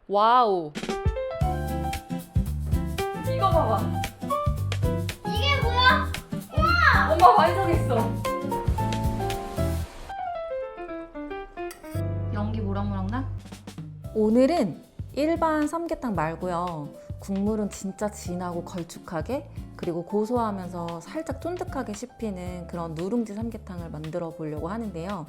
와우. 이거 봐봐. 이게 뭐야? 우와! 엄마 완성했어. 연기 모락모락 나? 오늘은 일반 삼계탕 말고요. 국물은 진짜 진하고 걸쭉하게, 그리고 고소하면서 살짝 쫀득하게 씹히는 그런 누룽지 삼계탕을 만들어 보려고 하는데요.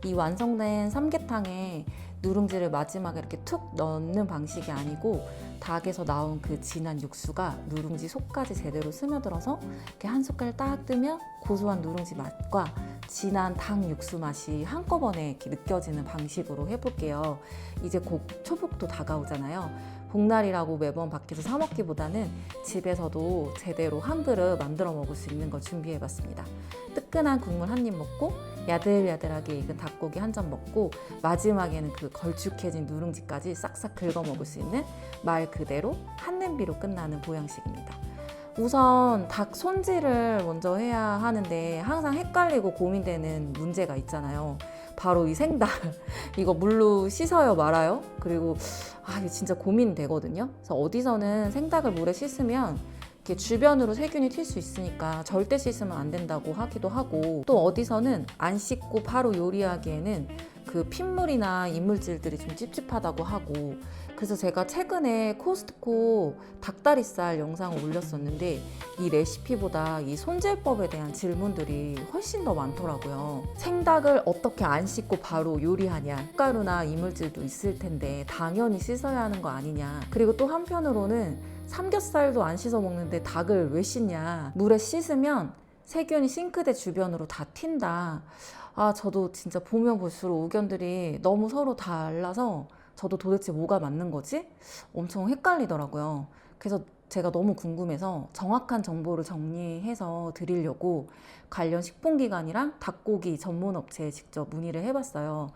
이 완성된 삼계탕에 누룽지를 마지막에 이렇게 툭 넣는 방식이 아니고, 닭에서 나온 그 진한 육수가 누룽지 속까지 제대로 스며들어서 이렇게 한 숟갈 딱 뜨면 고소한 누룽지 맛과 진한 닭 육수 맛이 한꺼번에 이렇게 느껴지는 방식으로 해볼게요. 이제 곧 초복도 다가오잖아요. 복날이라고 매번 밖에서 사 먹기보다는 집에서도 제대로 한 그릇 만들어 먹을 수 있는 걸 준비해봤습니다. 뜨끈한 국물 한 입 먹고 야들야들하게 익은 닭고기 한 점 먹고 마지막에는 그 걸쭉해진 누룽지까지 싹싹 긁어 먹을 수 있는 말 그대로 한 냄비로 끝나는 보양식입니다. 우선 닭 손질을 먼저 해야 하는데 항상 헷갈리고 고민되는 문제가 있잖아요. 바로 이 생닭. 이거 물로 씻어요 말아요? 그리고 이게 진짜 고민되거든요. 그래서 어디서는 생닭을 물에 씻으면 이렇게 주변으로 세균이 튈 수 있으니까 절대 씻으면 안 된다고 하기도 하고, 또 어디서는 안 씻고 바로 요리하기에는 그 핏물이나 이물질들이 좀 찝찝하다고 하고, 그래서 제가 최근에 코스트코 닭다리살 영상을 올렸었는데 이 레시피보다 이 손질법에 대한 질문들이 훨씬 더 많더라고요. 생닭을 어떻게 안 씻고 바로 요리하냐, 가루나 이물질도 있을 텐데 당연히 씻어야 하는 거 아니냐, 그리고 또 한편으로는 삼겹살도 안 씻어 먹는데 닭을 왜 씻냐, 물에 씻으면 세균이 싱크대 주변으로 다 튄다. 저도 진짜 보면 볼수록 의견들이 너무 서로 달라서 저도 도대체 뭐가 맞는 거지? 엄청 헷갈리더라고요. 그래서 제가 너무 궁금해서 정확한 정보를 정리해서 드리려고 관련 식품기관이랑 닭고기 전문 업체에 직접 문의를 해봤어요.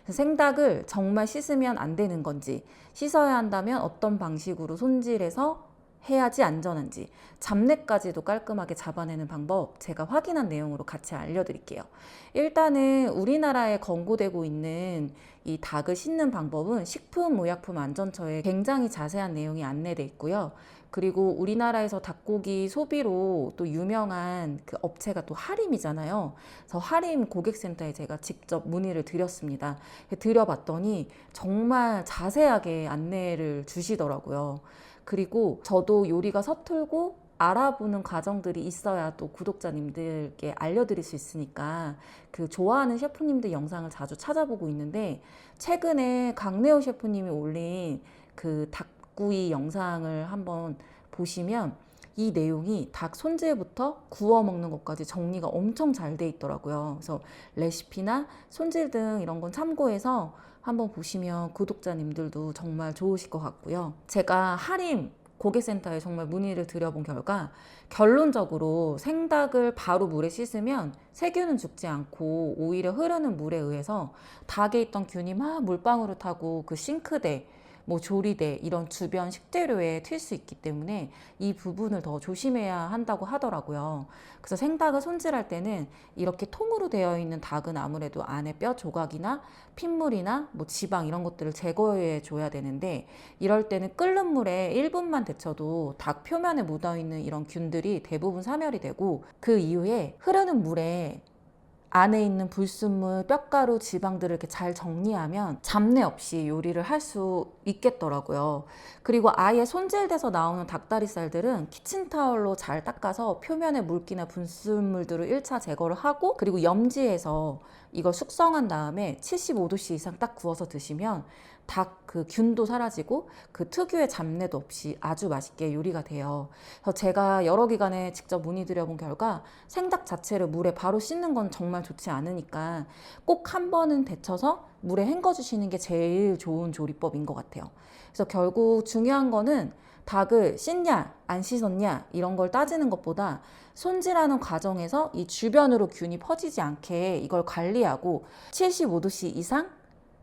생닭을 정말 씻으면 안 되는 건지, 씻어야 한다면 어떤 방식으로 손질해서 해야지 안전한지, 잡내까지도 깔끔하게 잡아내는 방법 제가 확인한 내용으로 같이 알려드릴게요. 일단은 우리나라에 권고되고 있는 이 닭을 씻는 방법은 식품의약품안전처에 굉장히 자세한 내용이 안내돼 있고요. 그리고 우리나라에서 닭고기 소비로 또 유명한 그 업체가 또 하림이잖아요. 그래서 하림 고객센터에 제가 직접 문의를 드렸습니다. 드려봤더니 정말 자세하게 안내를 주시더라고요. 그리고 저도 요리가 서툴고 알아보는 과정들이 있어야 또 구독자님들께 알려드릴 수 있으니까 그 좋아하는 셰프님들 영상을 자주 찾아보고 있는데, 최근에 강래호 셰프님이 올린 그 닭구이 영상을 한번 보시면 이 내용이 닭 손질부터 구워 먹는 것까지 정리가 엄청 잘 돼 있더라고요. 그래서 레시피나 손질 등 이런 건 참고해서 한번 보시면 구독자님들도 정말 좋으실 것 같고요. 제가 하림 고객센터에 정말 문의를 드려본 결과 결론적으로 생닭을 바로 물에 씻으면 세균은 죽지 않고 오히려 흐르는 물에 의해서 닭에 있던 균이 막 물방울을 타고 그 싱크대, 조리대 이런 주변 식재료에 튈 수 있기 때문에 이 부분을 더 조심해야 한다고 하더라고요. 그래서 생닭을 손질할 때는 이렇게 통으로 되어 있는 닭은 아무래도 안에 뼈 조각이나 핏물이나 지방 이런 것들을 제거해 줘야 되는데, 이럴 때는 끓는 물에 1분만 데쳐도 닭 표면에 묻어있는 이런 균들이 대부분 사멸이 되고, 그 이후에 흐르는 물에 안에 있는 불순물, 뼈가루, 지방들을 이렇게 잘 정리하면 잡내 없이 요리를 할 수 있겠더라고요. 그리고 아예 손질돼서 나오는 닭다리살들은 키친타올로 잘 닦아서 표면에 물기나 불순물들을 1차 제거를 하고, 그리고 염지해서 이걸 숙성한 다음에 75도씨 이상 딱 구워서 드시면 닭 그 균도 사라지고 그 특유의 잡내도 없이 아주 맛있게 요리가 돼요. 그래서 제가 여러 기관에 직접 문의드려본 결과 생닭 자체를 물에 바로 씻는 건 정말 좋지 않으니까 꼭 한 번은 데쳐서 물에 헹궈 주시는 게 제일 좋은 조리법인 것 같아요. 그래서 결국 중요한 거는 닭을 씻냐 안 씻었냐 이런 걸 따지는 것보다 손질하는 과정에서 이 주변으로 균이 퍼지지 않게 이걸 관리하고 75도씨 이상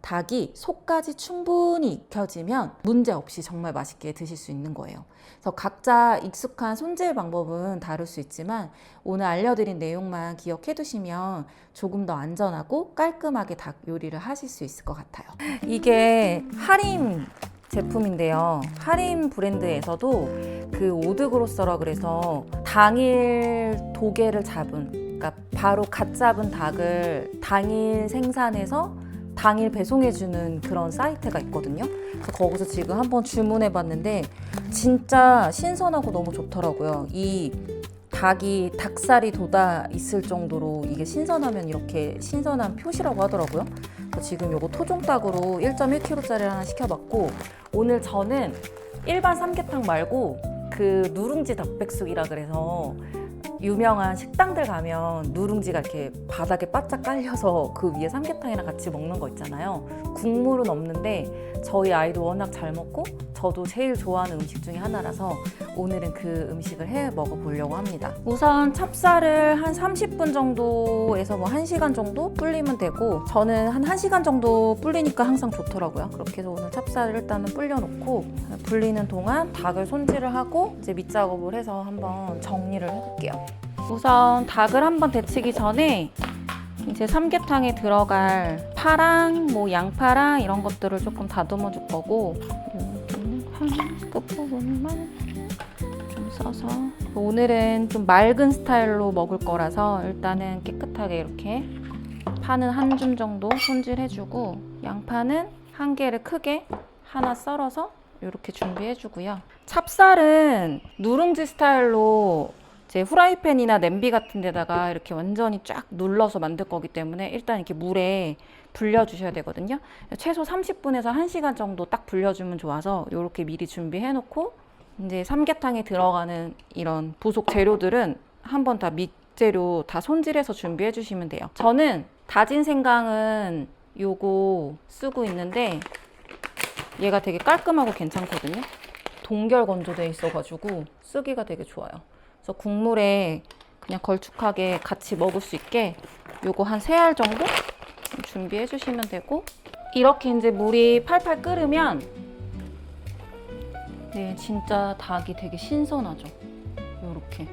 닭이 속까지 충분히 익혀지면 문제없이 정말 맛있게 드실 수 있는 거예요. 그래서 각자 익숙한 손질 방법은 다를 수 있지만 오늘 알려드린 내용만 기억해 두시면 조금 더 안전하고 깔끔하게 닭 요리를 하실 수 있을 것 같아요. 이게 하림 제품인데요. 하림 브랜드에서도 그 오드그로서라 그래서 당일 도계를 잡은, 그러니까 바로 갓 잡은 닭을 당일 생산해서 당일 배송해주는 그런 사이트가 있거든요. 그래서 거기서 지금 한번 주문해봤는데 진짜 신선하고 너무 좋더라고요. 이 닭이 닭살이 돋아 있을 정도로 이게 신선하면 이렇게 신선한 표시라고 하더라고요. 그래서 지금 요거 토종닭으로 1.1kg짜리를 하나 시켜봤고, 오늘 저는 일반 삼계탕 말고 그 누룽지 닭백숙이라 그래서 유명한 식당들 가면 누룽지가 이렇게 바닥에 바짝 깔려서 그 위에 삼계탕이랑 같이 먹는 거 있잖아요. 국물은 없는데 저희 아이도 워낙 잘 먹고 저도 제일 좋아하는 음식 중에 하나라서 오늘은 그 음식을 해 먹어보려고 합니다. 우선 찹쌀을 한 30분 정도에서 뭐 1시간 정도 불리면 되고, 저는 한 1시간 정도 불리니까 항상 좋더라고요. 그렇게 해서 오늘 찹쌀을 일단은 불려놓고 불리는 동안 닭을 손질을 하고 이제 밑작업을 해서 한번 정리를 해볼게요. 우선 닭을 한번 데치기 전에 이제 삼계탕에 들어갈 파랑, 뭐 양파랑 이런 것들을 조금 다듬어 줄 거고, 여기는 한 끝부분만 좀 써서, 오늘은 좀 맑은 스타일로 먹을 거라서 일단은 깨끗하게 이렇게 파는 한 줌 정도 손질해주고, 양파는 한 개를 크게 하나 썰어서 이렇게 준비해주고요. 찹쌀은 누룽지 스타일로 이제 후라이팬이나 냄비 같은 데다가 이렇게 완전히 쫙 눌러서 만들 거기 때문에 일단 이렇게 물에 불려주셔야 되거든요. 최소 30분에서 1시간 정도 딱 불려주면 좋아서 이렇게 미리 준비해 놓고, 이제 삼계탕에 들어가는 이런 부속 재료들은 한번 다 밑재료 다 손질해서 준비해 주시면 돼요. 저는 다진 생강은 요거 쓰고 있는데 얘가 되게 깔끔하고 괜찮거든요. 동결 건조돼 있어가지고 쓰기가 되게 좋아요. 그래서 국물에 그냥 걸쭉하게 같이 먹을 수 있게 요거 한 3알 정도 준비해 주시면 되고, 이렇게 이제 물이 팔팔 끓으면 네, 진짜 닭이 되게 신선하죠. 요렇게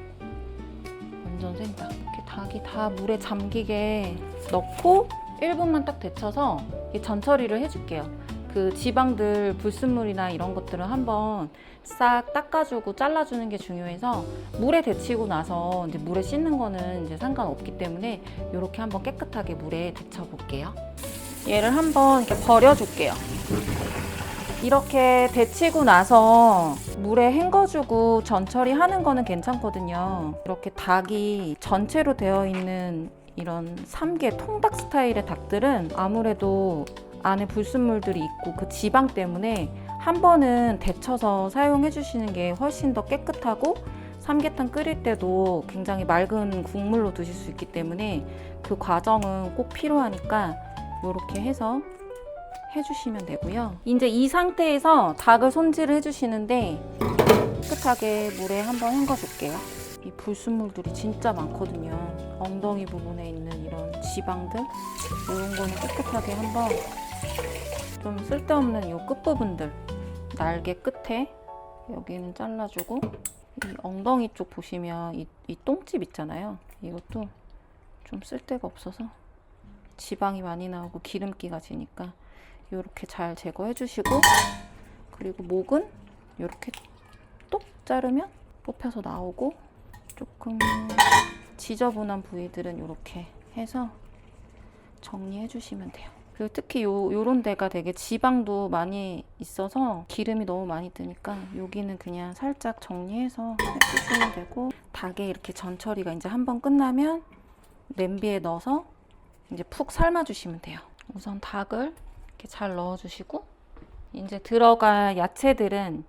완전 생닭. 이렇게 닭이 다 물에 잠기게 넣고 1분만 딱 데쳐서 전처리를 해줄게요. 그 지방들, 불순물이나 이런 것들은 한번 싹 닦아주고 잘라주는 게 중요해서, 물에 데치고 나서 이제 물에 씻는 거는 이제 상관없기 때문에 이렇게 한번 깨끗하게 물에 데쳐 볼게요. 얘를 한번 이렇게 버려줄게요. 이렇게 데치고 나서 물에 헹궈주고 전처리 하는 거는 괜찮거든요. 이렇게 닭이 전체로 되어 있는 이런 삼계 통닭 스타일의 닭들은 아무래도 안에 불순물들이 있고 그 지방 때문에 한 번은 데쳐서 사용해 주시는 게 훨씬 더 깨끗하고, 삼계탕 끓일 때도 굉장히 맑은 국물로 드실 수 있기 때문에 그 과정은 꼭 필요하니까 이렇게 해서 해주시면 되고요. 이제 이 상태에서 닭을 손질을 해주시는데 깨끗하게 물에 한번 헹궈 줄게요. 이 불순물들이 진짜 많거든요. 엉덩이 부분에 있는 이런 지방들, 이런 거는 깨끗하게 한번, 좀 쓸데없는 이 끝부분들, 날개 끝에 여기는 잘라주고, 이 엉덩이 쪽 보시면 이 똥집 있잖아요. 이것도 좀 쓸데가 없어서 지방이 많이 나오고 기름기가 지니까 이렇게 잘 제거해 주시고, 그리고 목은 이렇게 똑 자르면 뽑혀서 나오고, 조금 지저분한 부위들은 이렇게 해서 정리해 주시면 돼요. 그리고 특히 요런 데가 되게 지방도 많이 있어서 기름이 너무 많이 드니까 여기는 그냥 살짝 정리해서 해주시면 되고, 닭에 이렇게 전처리가 이제 한번 끝나면 냄비에 넣어서 이제 푹 삶아 주시면 돼요. 우선 닭을 이렇게 잘 넣어 주시고, 이제 들어갈 야채들은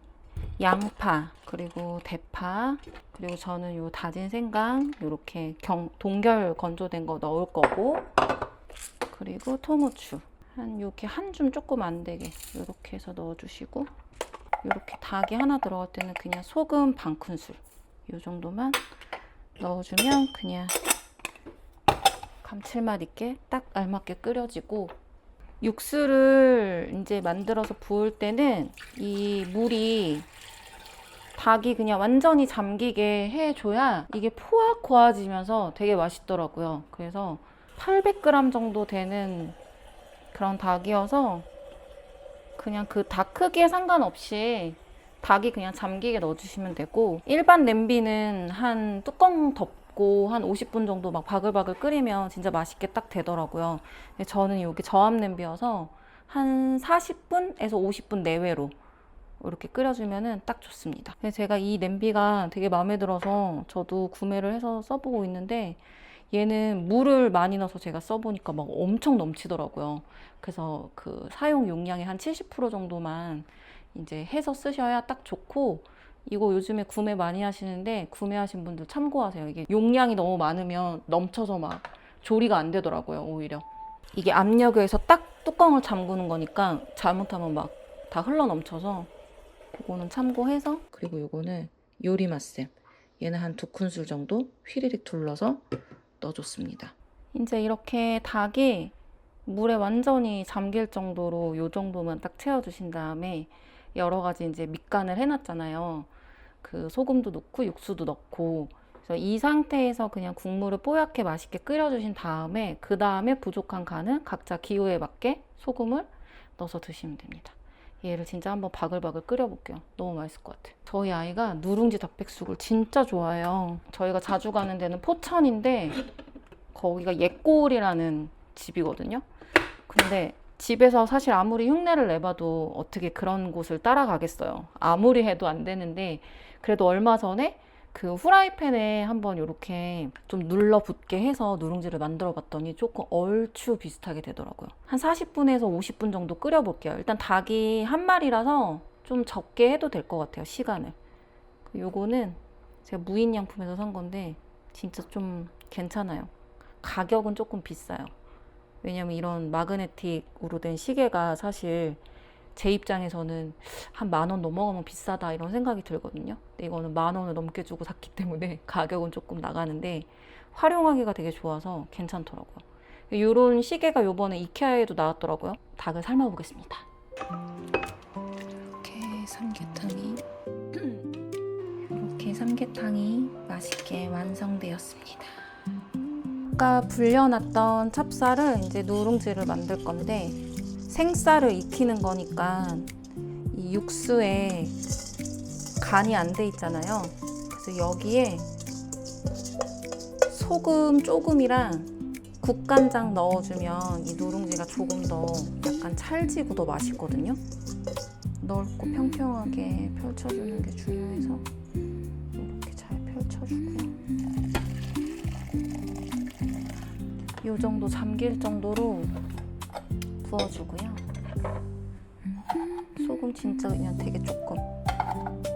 양파, 그리고 대파, 그리고 저는 요 다진 생강 이렇게 동결 건조된 거 넣을 거고, 그리고 토무추 이렇게 한 줌 조금 안 되게 이렇게 해서 넣어주시고, 이렇게 닭이 하나 들어갈 때는 그냥 소금 반 큰술 이 정도만 넣어주면 그냥 감칠맛 있게 딱 알맞게 끓여지고, 육수를 이제 만들어서 부을 때는 이 물이 닭이 그냥 완전히 잠기게 해줘야 이게 포악 고아지면서 되게 맛있더라고요. 그래서 800g 정도 되는 그런 닭이어서 그냥 그 닭 크기에 상관없이 닭이 그냥 잠기게 넣어주시면 되고, 일반 냄비는 한 뚜껑 덮고 한 50분 정도 막 바글바글 끓이면 진짜 맛있게 딱 되더라고요. 근데 저는 여기 저압 냄비여서 한 40분에서 50분 내외로 이렇게 끓여주면 딱 좋습니다. 그래서 제가 이 냄비가 되게 마음에 들어서 저도 구매를 해서 써보고 있는데, 얘는 물을 많이 넣어서 제가 써보니까 막 엄청 넘치더라고요. 그래서 그 사용 용량의 한 70% 정도만 이제 해서 쓰셔야 딱 좋고, 이거 요즘에 구매 많이 하시는데 구매하신 분들 참고하세요. 이게 용량이 너무 많으면 넘쳐서 막 조리가 안 되더라고요, 오히려. 이게 압력에서 딱 뚜껑을 잠그는 거니까 잘못하면 막 다 흘러 넘쳐서 그거는 참고해서. 그리고 요거는 요리 맛쌤, 얘는 한 2큰술 정도 휘리릭 둘러서 넣어줬습니다. 이제 이렇게 닭이 물에 완전히 잠길 정도로 요 정도만 딱 채워주신 다음에 여러 가지 이제 밑간을 해놨잖아요. 그 소금도 넣고 육수도 넣고. 그래서 이 상태에서 그냥 국물을 뽀얗게 맛있게 끓여주신 다음에 그 다음에 부족한 간은 각자 기호에 맞게 소금을 넣어서 드시면 됩니다. 얘를 진짜 한번 바글바글 끓여볼게요. 너무 맛있을 것 같아요. 저희 아이가 누룽지 닭백숙을 진짜 좋아해요. 저희가 자주 가는 데는 포천인데 거기가 옛골이라는 집이거든요. 근데 집에서 사실 아무리 흉내를 내봐도 어떻게 그런 곳을 따라가겠어요. 아무리 해도 안 되는데, 그래도 얼마 전에 그 후라이팬에 한번 이렇게 좀 눌러붙게 해서 누룽지를 만들어 봤더니 조금 얼추 비슷하게 되더라고요. 한 40분에서 50분 정도 끓여 볼게요. 일단 닭이 한 마리라서 좀 적게 해도 될 것 같아요, 시간을. 요거는 제가 무인양품에서 산 건데 진짜 좀 괜찮아요. 가격은 조금 비싸요. 왜냐면 이런 마그네틱으로 된 시계가 사실 제 입장에서는 한 10,000원 넘어가면 비싸다 이런 생각이 들거든요. 근데 이거는 10,000원을 넘게 주고 샀기 때문에 가격은 조금 나가는데 활용하기가 되게 좋아서 괜찮더라고요. 이런 시계가 요번에 이케아에도 나왔더라고요. 닭을 삶아 보겠습니다. 이렇게 삼계탕이 맛있게 완성되었습니다. 아까 불려놨던 찹쌀은 이제 누룽지를 만들 건데, 생쌀을 익히는 거니까 이 육수에 간이 안 돼 있잖아요. 그래서 여기에 소금 조금이랑 국간장 넣어주면 이 누룽지가 조금 더 약간 찰지고 더 맛있거든요. 넓고 평평하게 펼쳐주는 게 중요해서 이렇게 잘 펼쳐주고요. 이 정도 잠길 정도로 부어주고요. 소금 진짜 그냥 되게 조금.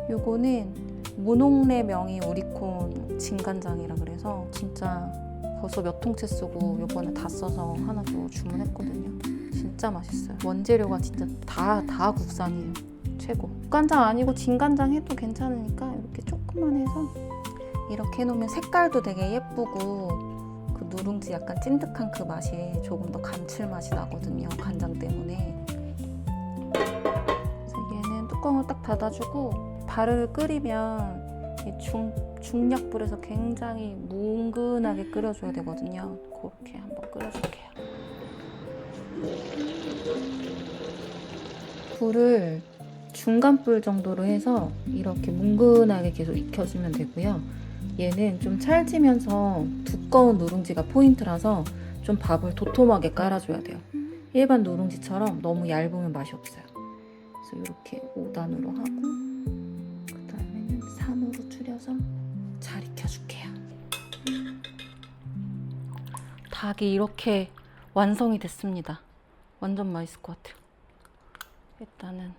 요거는 무농래 명이 우리콘 진간장이라 그래서 진짜 벌써 몇 통째 쓰고 요번에 다 써서 하나 또 주문했거든요. 진짜 맛있어요. 원재료가 진짜 다 국산이에요. 최고. 국간장 아니고 진간장 해도 괜찮으니까 이렇게 조금만 해서 이렇게 해놓으면 색깔도 되게 예쁘고 그 누룽지 약간 찐득한 그 맛이 조금 더 감칠맛이 나거든요, 간장 때문에. 그래서 얘는 뚜껑을 딱 닫아주고 발을 끓이면 중약불에서 굉장히 뭉근하게 끓여줘야 되거든요. 그렇게 한번 끓여줄게요. 불을 중간불 정도로 해서 이렇게 뭉근하게 계속 익혀주면 되고요. 얘는 좀 찰지면서 두꺼운 누룽지가 포인트라서 좀 밥을 도톰하게 깔아줘야 돼요. 일반 누룽지처럼 너무 얇으면 맛이 없어요. 그래서 이렇게 5단으로 하고 그 다음에는 3으로 줄여서 잘 익혀줄게요. 닭이 이렇게 완성이 됐습니다. 완전 맛있을 것 같아요. 일단은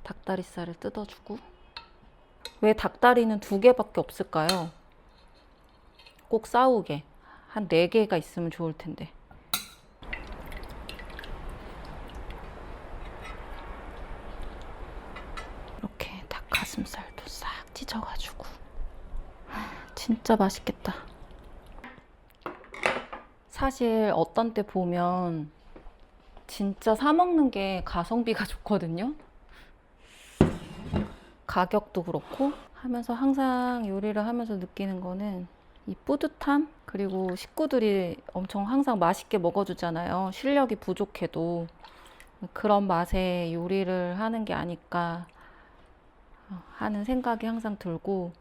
닭다리살을 뜯어주고. 왜 닭다리는 2개밖에 없을까요? 꼭 싸우게. 한 4개가 있으면 좋을 텐데. 이렇게 닭 가슴살도 싹 찢어가지고. 진짜 맛있겠다. 사실 어떤 때 보면 진짜 사 먹는 게 가성비가 좋거든요. 가격도 그렇고 하면서 항상 요리를 하면서 느끼는 거는 이 뿌듯함, 그리고 식구들이 엄청 항상 맛있게 먹어주잖아요. 실력이 부족해도 그런 맛에 요리를 하는 게 아닐까 하는 생각이 항상 들고,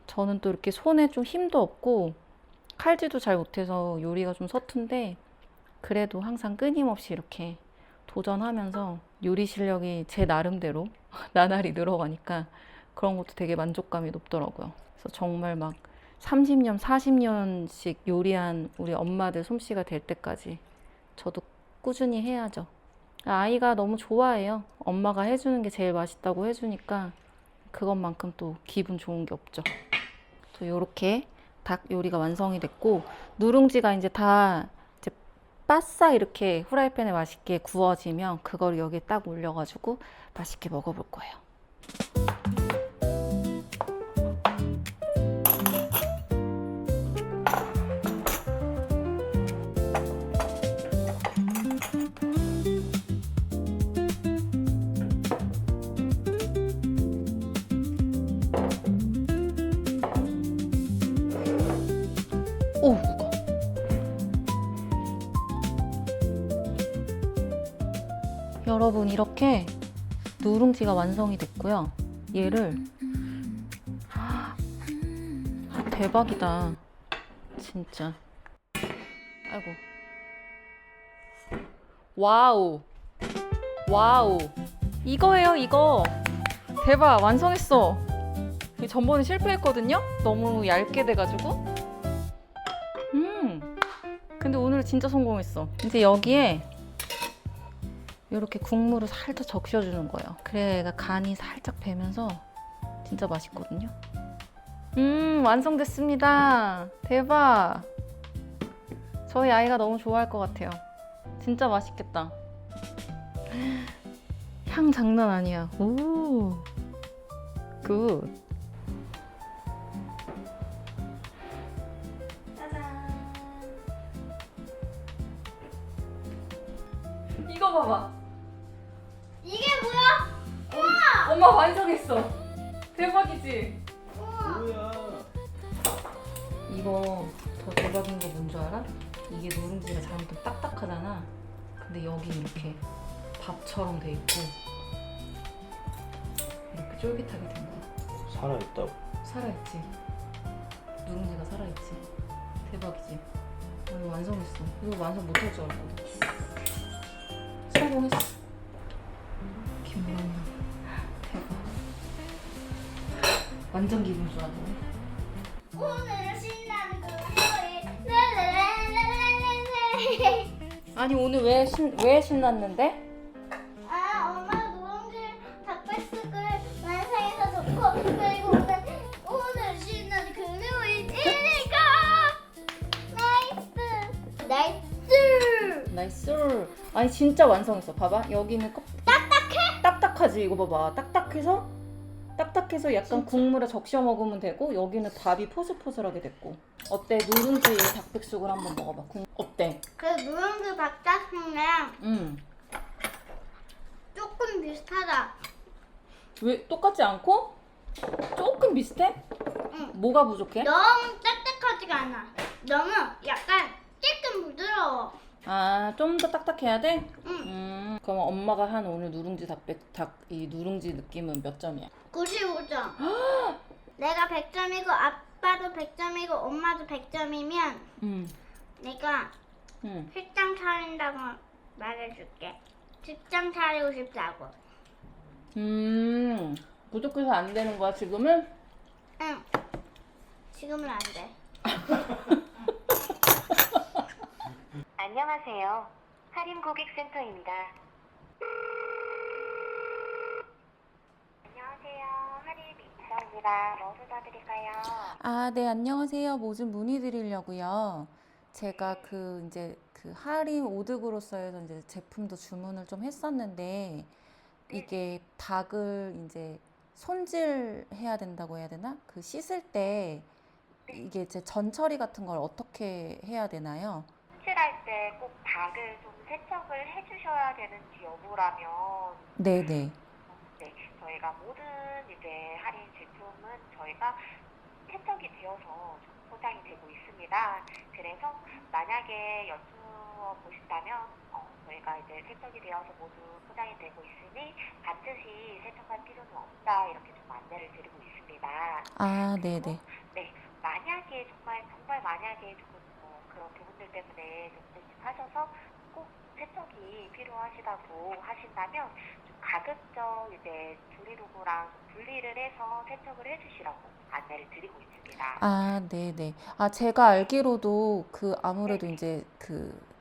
저는 또 이렇게 손에 좀 힘도 없고 칼질도 잘 못해서 요리가 좀 서툰데, 그래도 항상 끊임없이 이렇게 도전하면서 요리 실력이 제 나름대로 나날이 늘어가니까 그런 것도 되게 만족감이 높더라고요. 그래서 정말 막 30년, 40년씩 요리한 우리 엄마들 솜씨가 될 때까지 저도 꾸준히 해야죠. 아이가 너무 좋아해요. 엄마가 해주는 게 제일 맛있다고 해주니까 그것만큼 또 기분 좋은 게 없죠. 또 이렇게 닭 요리가 완성이 됐고, 누룽지가 이제 다 이제 바싹 이렇게 후라이팬에 맛있게 구워지면 그걸 여기에 딱 올려가지고 맛있게 먹어볼 거예요. 오, 무거워. 여러분, 이렇게 누룽지가 완성이 됐고요. 얘를 대박이다. 진짜. 아이고. 와우. 와우. 이거예요, 이거. 대박, 완성했어. 전번에 실패했거든요? 너무 얇게 돼가지고. 근데 오늘 진짜 성공했어. 이제 여기에 이렇게 국물을 살짝 적셔주는 거예요. 그래야 얘가 간이 살짝 배면서 진짜 맛있거든요. 완성됐습니다. 대박. 저희 아이가 너무 좋아할 것 같아요. 진짜 맛있겠다. 향 장난 아니야. 오, 굿. 이거 봐봐. 이게 뭐야? 엄마 완성했어. 대박이지? 뭐야? 이거 더 대박인 거 뭔 줄 알아? 이게 누룽지가 잘못하면 딱딱하잖아. 근데 여기 이렇게 밥처럼 돼 있고 이렇게 쫄깃하게 된 거야. 살아있다고? 살아있지? 누룽지가 살아있지? 대박이지? 이거 완성했어. 이거 완성 못할 줄 알았거든. 성공했어. 김우란나 대박. 완전 기분 좋아지네. 오늘 신나는 금요일. 랄랄랄랄랄랄. 아니 오늘 왜 신났는데? 아, 엄마 누룽지 닭백숙을 완성해서 좋고, 그리고 오늘 신나는 금요일이니까. 나이스. 나이스. 나이스. 아니 진짜 완성했어. 봐봐. 여기는 딱딱해? 딱딱하지. 이거 봐봐. 딱딱해서 약간 국물에 적셔 먹으면 되고, 여기는 밥이 포슬포슬하게 됐고. 어때? 누룽지 닭백숙을 한번 먹어봐. 어때? 그 누룽지 닭백숙이랑 조금 비슷하다. 왜 똑같지 않고? 조금 비슷해? 응. 뭐가 부족해? 너무 딱딱하지가 않아. 너무 약간 조금 부드러워. 아, 좀 더 딱딱해야 돼? 응. 그럼 엄마가 한 오늘 누룽지 이 누룽지 느낌은 몇 점이야? 95점. 내가 100점이고 아빠도 100점이고 엄마도 100점이면 내가 식당 차린다고 말해줄게. 직장 차리고 싶다고. 부족해서 안 되는 거야, 지금은? 응. 지금은 안 돼. 안녕하세요. 할인고객센터입니다. 안녕하세요. 할인 입사입니다. 뭐 도와드릴까요? 아, 네, 안녕하세요. 뭐 좀 문의드리려고요. 제가 이제 할인 오드그로서에서 이제 제품도 주문을 좀 했었는데, 이게 닭을 이제 손질해야 된다고 해야 되나? 씻을 때 이게 이제 전 처리 같은 걸 어떻게 해야 되나요? 손질할 때 꼭 닭을 좀 세척을 해주셔야 되는지 여부라면, 네네. 네, 저희가 모든 이제 할인 제품은 저희가 세척이 되어서 포장이 되고 있습니다. 그래서 만약에 여쭈어 보신다면 저희가 이제 세척이 되어서 모두 포장이 되고 있으니 반드시 세척할 필요는 없다 이렇게 좀 안내를 드리고 있습니다. 아, 그리고 네네. 네, 만약에 정말 만약에 조금 그런 부분들 때문에 좀 불편하셔서 꼭 세척이 필요하시다고 하신다면 좀 가급적 이제 조리도구랑 좀 분리를 해서 세척을 해주시라고 안내를 드리고 있습니다. 아, 네네. 아, 제가 알기로도 아무래도 네네. 이제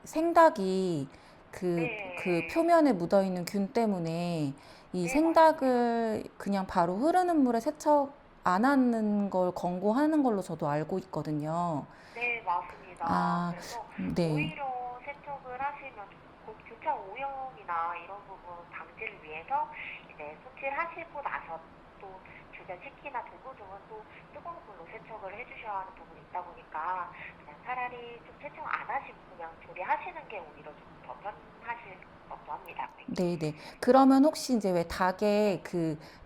생닭이 그 네. 표면에 묻어 있는 균 때문에 이 네, 맞습니다. 생닭을 그냥 바로 흐르는 물에 세척 안 하는 걸 권고하는 걸로 저도 알고 있거든요. 네, 맞습니다. 아, 그래서 네. 오히려 세척을 하시면 교차 오염이나 이런 부분 방지를 위해서 이제 손질하시고 나서 또 주변 식기나 도구 등은 또 뜨거운 물로 세척을 해주셔야 하는 부분이 있다 보니까 그냥 차라리 좀 세척 안 하시고 그냥 조리하시는 게 오히려 좀 더 편하실 것도 합니다. 네네. 그러면 혹시 이제 왜 네, 닭에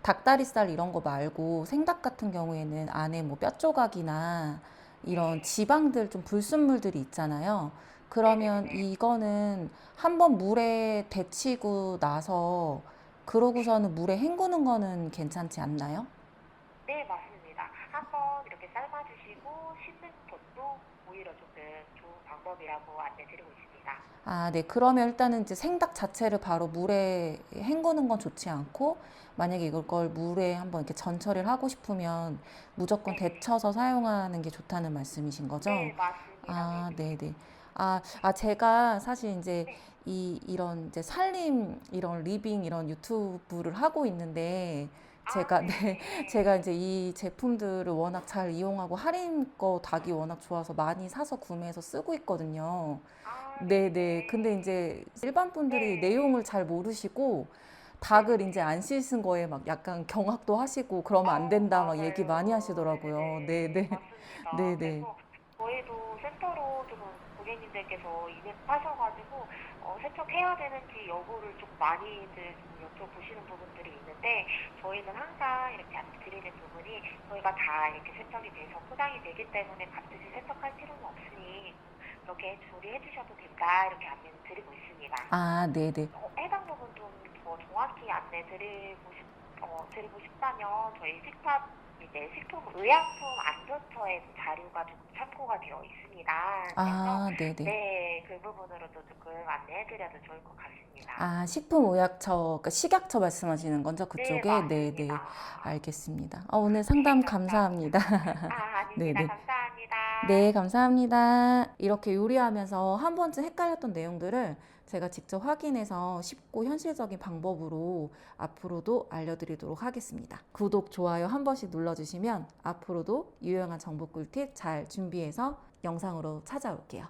닭다리살 이런 거 말고 생닭 같은 경우에는 안에 뭐 뼈 조각이나 이런 네, 지방들 좀 불순물들이 있잖아요. 그러면 네네네네. 이거는 한번 물에 데치고 나서 네. 그러고서는 물에 헹구는 거는 괜찮지 않나요? 네, 맞습니다. 한번 이렇게 삶아주시고 씻는 것도 오히려 조금 좋은 방법이라고 안내드리고 있습니다. 아, 네. 그러면 일단은 이제 생닭 자체를 바로 물에 헹구는 건 좋지 않고, 만약에 이걸 물에 한번 이렇게 전처리를 하고 싶으면 무조건 네네. 데쳐서 사용하는 게 좋다는 말씀이신 거죠? 네, 맞습니다. 아, 네네. 네네. 제가 사실 이제 네. 이런 이제 살림, 이런 리빙, 이런 유튜브를 하고 있는데, 아, 네, 네네네. 제가 이제 이 제품들을 워낙 잘 이용하고 할인 거 닭이 워낙 좋아서 많이 사서 구매해서 쓰고 있거든요. 아, 네네. 근데 네네네. 이제 일반 분들이 네. 내용을 잘 모르시고 닭을 이제 네네네. 안 씻은 거에 막 약간 경악도 하시고 그러면 안 된다 막 얘기 많이 맞아요. 하시더라고요. 네네네. 네네. 맞습니다. 네네. 그래서 저희도 센터로 조금 고객님들께서 이벤트하셔가지고 세척해야 되는지 여부를 좀 많이들 좀 여쭤보시는 부분들이 있는데 저희는 항상 이렇게 안내드리는 부분이 저희가 다 이렇게 세척이 돼서 포장이 되기 때문에 반드시 세척할 필요는 없으니 이렇게 조리해 주셔도 된다 이렇게 안내를 드리고 있습니다. 아, 네네. 해당 부분 좀 더 정확히 안내 드리고 싶다면 저희 식탁 이제 식품의약품 안전처에도 자료가 좀 참고가 되어 있습니다. 그래서 아, 네네. 네, 그 부분으로도 조금 안내해 드려도 좋을 것 같습니다. 아, 식품의약처, 그러니까 식약처 말씀하시는 거죠? 네, 그쪽에? 네네. 맞습니다. 알겠습니다. 오늘 네, 상담 감사합니다. 감사합니다. 아, 아닙니다. 네네. 감사합니다. 네, 감사합니다. 이렇게 요리하면서 한 번쯤 헷갈렸던 내용들을 제가 직접 확인해서 쉽고 현실적인 방법으로 앞으로도 알려드리도록 하겠습니다. 구독, 좋아요 한 번씩 눌러주시면 앞으로도 유용한 정보 꿀팁 잘 준비해서 영상으로 찾아올게요.